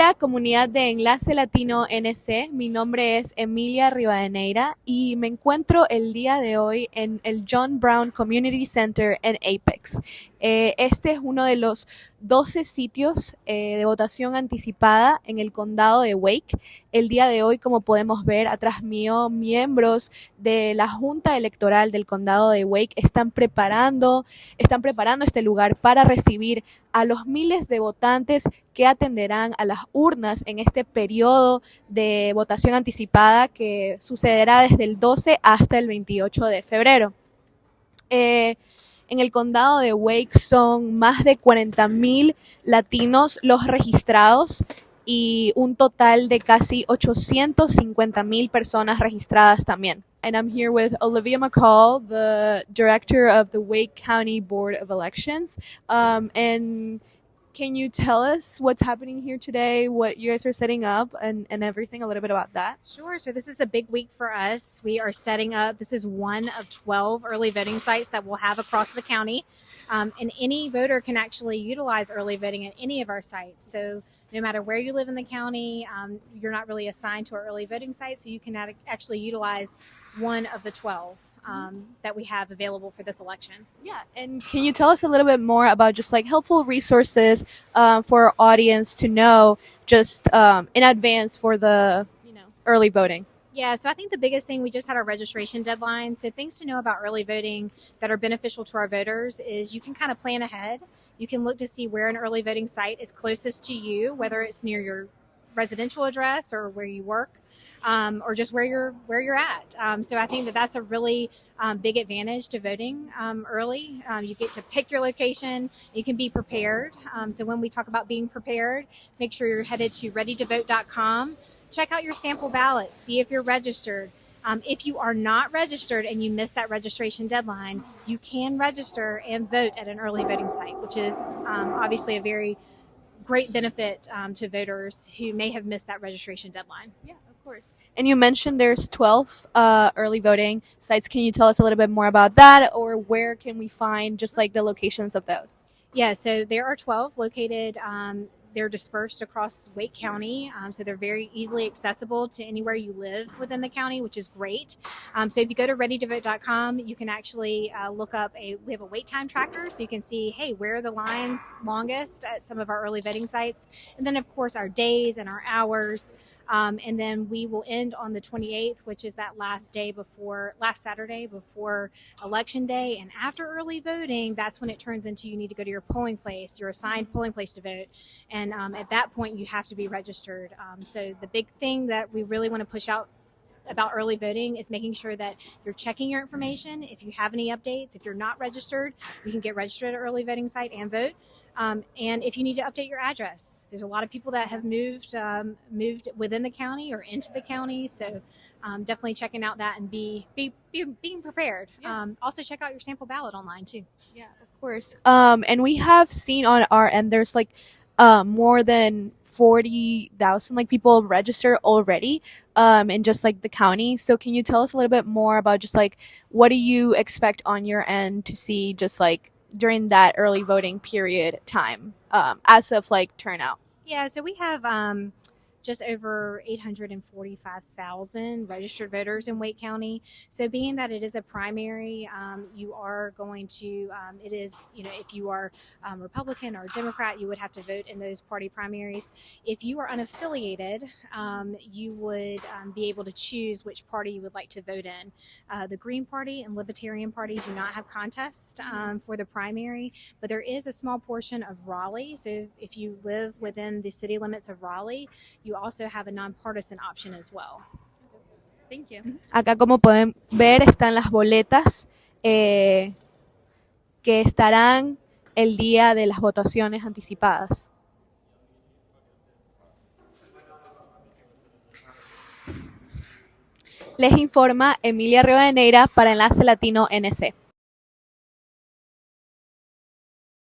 Hola, comunidad de Enlace Latino NC. Mi nombre es Emilia Rivadeneira y me encuentro el día de hoy en el John Brown Community Center en Apex. Este es uno de los 12 sitios de votación anticipada en el condado de Wake. El día de hoy, como podemos ver atrás mío, miembros de la Junta Electoral del condado de Wake están preparando este lugar para recibir a los miles de votantes que atenderán a las urnas en este periodo de votación anticipada que sucederá desde el 12 hasta el 28 de febrero. En el condado de Wake son más de 40,000 latinos los registrados y un total de casi 850,000 personas registradas también. And I'm here with Olivia McCall, the director of the Wake County Board of Elections. And can you tell us what's happening here today, what you guys are setting up, and everything, a little bit about that? Sure. So this is a big week for us. We are setting up, this is one of 12 early voting sites that we'll have across the county. And any voter can actually utilize early voting at any of our sites. So no matter where you live in the county, you're not really assigned to our early voting site, so you can actually utilize one of the 12 that we have available for this election. Yeah, and can you tell us a little bit more about just like helpful resources for our audience to know just in advance for the early voting? Yeah, so I think the biggest thing, we just had our registration deadline. So things to know about early voting that are beneficial to our voters is you can kind of plan ahead. You can look to see where an early voting site is closest to you, whether it's near your residential address or where you work, or just where you're at. So I think that that's a really big advantage to voting early. You get to pick your location. You can be prepared. So when we talk about being prepared, make sure you're headed to readytovote.com. Check out your sample ballots. See if you're registered. If you are not registered and you miss that registration deadline, you can register and vote at an early voting site, which is obviously a very great benefit to voters who may have missed that registration deadline. Yeah, of course. And you mentioned there's 12 early voting sites. Can you tell us a little bit more about that, or where can we find just like the locations of those? Yeah, so there are 12 located. They're dispersed across Wake County, so they're very easily accessible to anywhere you live within the county, which is great. So if you go to readytovote.com, you can actually look up we have a wait time tracker, so you can see, hey, where are the lines longest at some of our early voting sites, and then of course our days and our hours. And then we will end on the 28th, which is that last Saturday before Election Day. And after early voting, that's when it turns into you need to go to your polling place, your assigned polling place to vote. And at that point, you have to be registered. So the big thing that we really want to push out about early voting is making sure that you're checking your information. If you have any updates, if you're not registered, you can get registered at an early voting site and vote. And if you need to update your address, there's a lot of people that have moved within the county or into the county. So definitely checking out that and being prepared. Yeah. Also check out your sample ballot online too. Yeah, of course. And we have seen on our end, there's like more than 40,000 like people register already in just like the county. So can you tell us a little bit more about just like what do you expect on your end to see just like during that early voting period time as of like turnout? Yeah, so we have just over 845,000 registered voters in Wake County. So being that it is a primary, you are going to, it is, if you are Republican or Democrat, you would have to vote in those party primaries. If you are unaffiliated, you would be able to choose which party you would like to vote in. The Green Party and Libertarian Party do not have contests for the primary, but there is a small portion of Raleigh. So if you live within the city limits of Raleigh, you also have a nonpartisan option as well. Thank you. Acá, como pueden ver, están las boletas que estarán el día de las votaciones anticipadas. Les informa Emilia Rivadeneira para Enlace Latino NC.